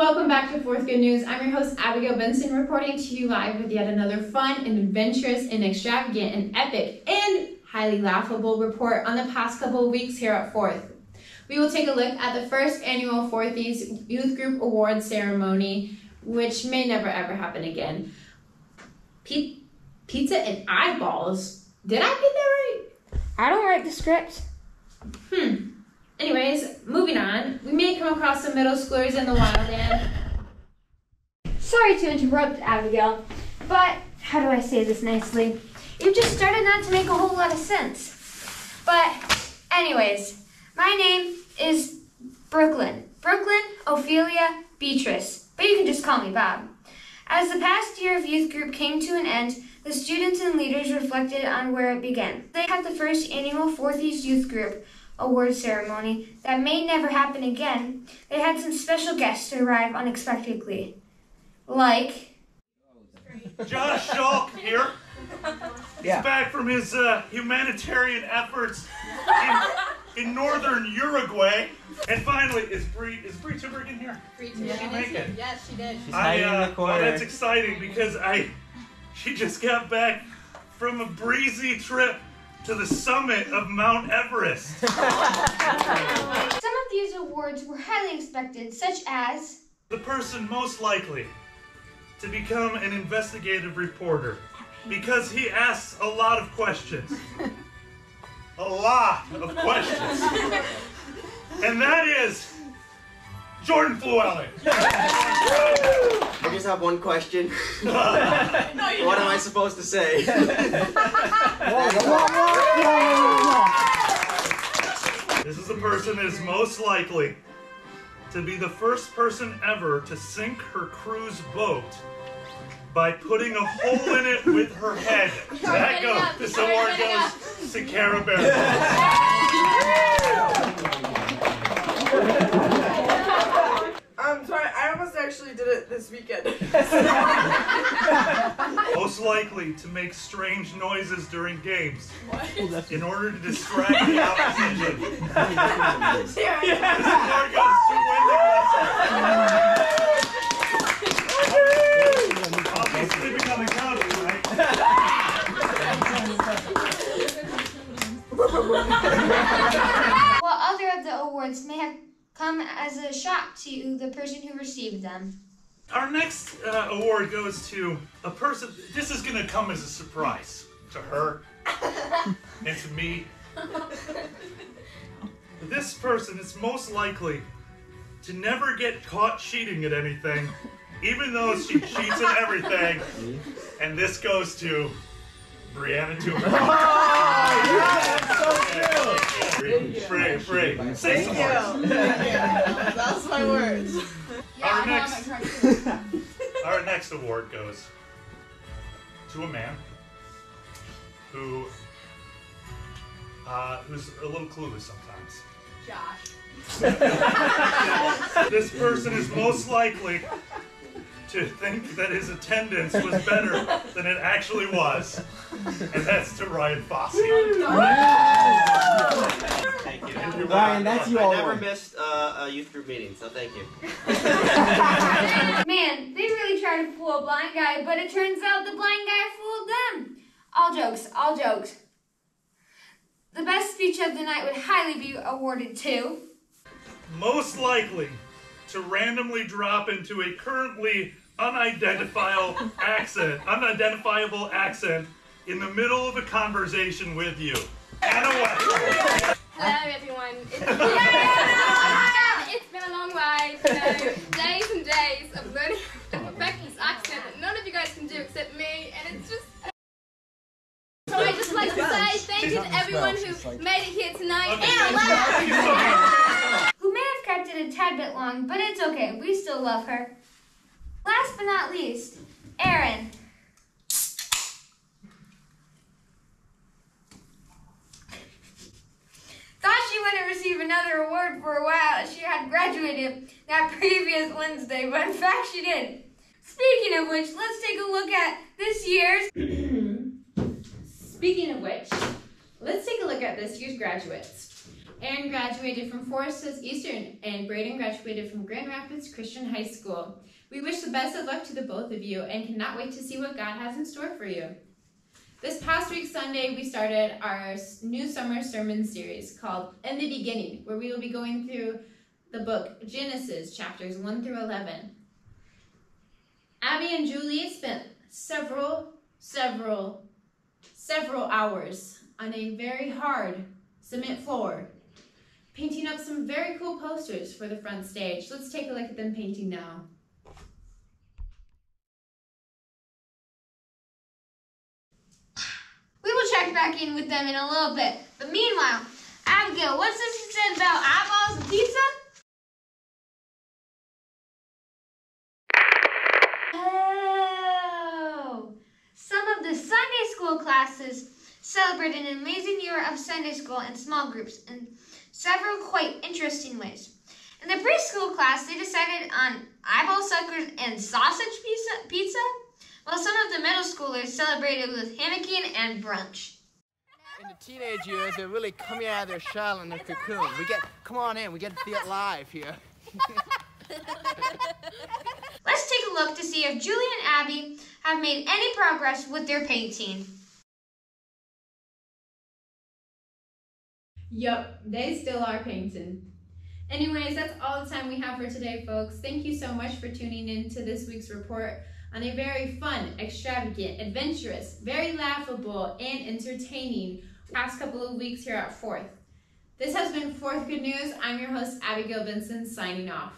Welcome back to Fourth Good News. I'm your host, Abigail Benson, reporting to you live with yet another fun and adventurous and extravagant and epic and highly laughable report on the past couple of weeks here at Fourth. We will take a look at the first annual Fourthie's Youth Group Award Ceremony, which may never ever happen again. Pizza and eyeballs? Did I get that right? I don't write the script. Anyways, moving on. We may come across some middle schoolers in the wild and... Sorry to interrupt, Abigail, but how do I say this nicely? You've just started not to make a whole lot of sense. But anyways, my name is Brooklyn Ophelia Beatrice, but you can just call me Bob. As the past year of youth group came to an end, the students and leaders reflected on where it began. They had the first annual Fourthie's Youth Group Award Ceremony that may never happen again. They had some special guests arrive unexpectedly, like Josh Schulk here. He's back from his humanitarian efforts in northern Uruguay. And finally, is Bree Tuberg in here? Bree Tuberg make it. Yes, she did. She's hiding in the corner. Oh, that's exciting because she just got back from a breezy trip to the summit of Mount Everest. Some of these awards were highly expected, such as The person most likely to become an investigative reporter because he asks a lot of questions. A lot of questions. And that is Jordan Flewellen. I just have one question. What am I supposed to say? This is the person that is most likely to be the first person ever to sink her cruise boat by putting a hole in it with her head. That goes. This award goes to Cara Bear. I'm sorry, I almost actually did it this weekend. Most likely to make strange noises during games in order to distract the opposition. This award goes to Wendy Wilson. Obviously becoming county, right? while other of the awards may have come as a shock to the person who received them. Our next award goes to a person. This is going to come as a surprise to her and to me. This person is most likely to never get caught cheating at anything, even though she cheats at everything. And this goes to Brianna Toomer. Oh, yeah, that's so true. Free. Say some words. Thank you. That's my words. Our next award goes to a man who's a little clueless sometimes. Josh. This person is most likely to think that his attendance was better than it actually was. And that's to Ryan Fossey. Thank you. Ryan, that's you all. I never missed a youth group meeting, so thank you. Man, they really tried to fool a blind guy, but it turns out the blind guy fooled them. All jokes. The best speech of the night would highly be awarded to Most likely to randomly drop into a currently unidentifiable accent in the middle of a conversation with you. Anna West. Hello everyone. It's been a long ride, days and days of learning to perfect this accent that none of you guys can do except me, and it's just... So I'd just like to say thank you to everyone who made it here tonight. who may have kept it a tad bit long, but it's okay. We still love her. Last but not least, Erin. Thought she wouldn't receive another award for a while. She had graduated that previous Wednesday, but in fact she did. Speaking of which, let's take a look at this year's... Speaking of which, let's take a look at this year's graduates. Aaron graduated from Forest Hills Eastern, and Braden graduated from Grand Rapids Christian High School. We wish the best of luck to the both of you and cannot wait to see what God has in store for you. This past week, Sunday, we started our new summer sermon series called In the Beginning, where we will be going through the book Genesis, chapters 1 through 11. Abby and Julie spent several hours on a very hard cement floor, painting up some very cool posters for the front stage. Let's take a look at them painting now. We will check back in with them in a little bit. But meanwhile, Abigail, what's this you said about eyeballs and pizza? Oh, some of the Sunday school classes celebrated an amazing year of Sunday school in small groups in several quite interesting ways. In the preschool class, they decided on eyeball suckers and sausage pizza, while some of the middle schoolers celebrated with hammocking and brunch. In the teenage years, they're really coming out of their shell and their cocoon. Come on in, we get to feel it live here. Let's take a look to see if Julie and Abby have made any progress with their painting. Yup, they still are painting. Anyways, that's all the time we have for today, folks. Thank you so much for tuning in to this week's report on a very fun, extravagant, adventurous, very laughable, and entertaining past couple of weeks here at Fourth. This has been Fourth Good News. I'm your host, Abigail Benson, signing off.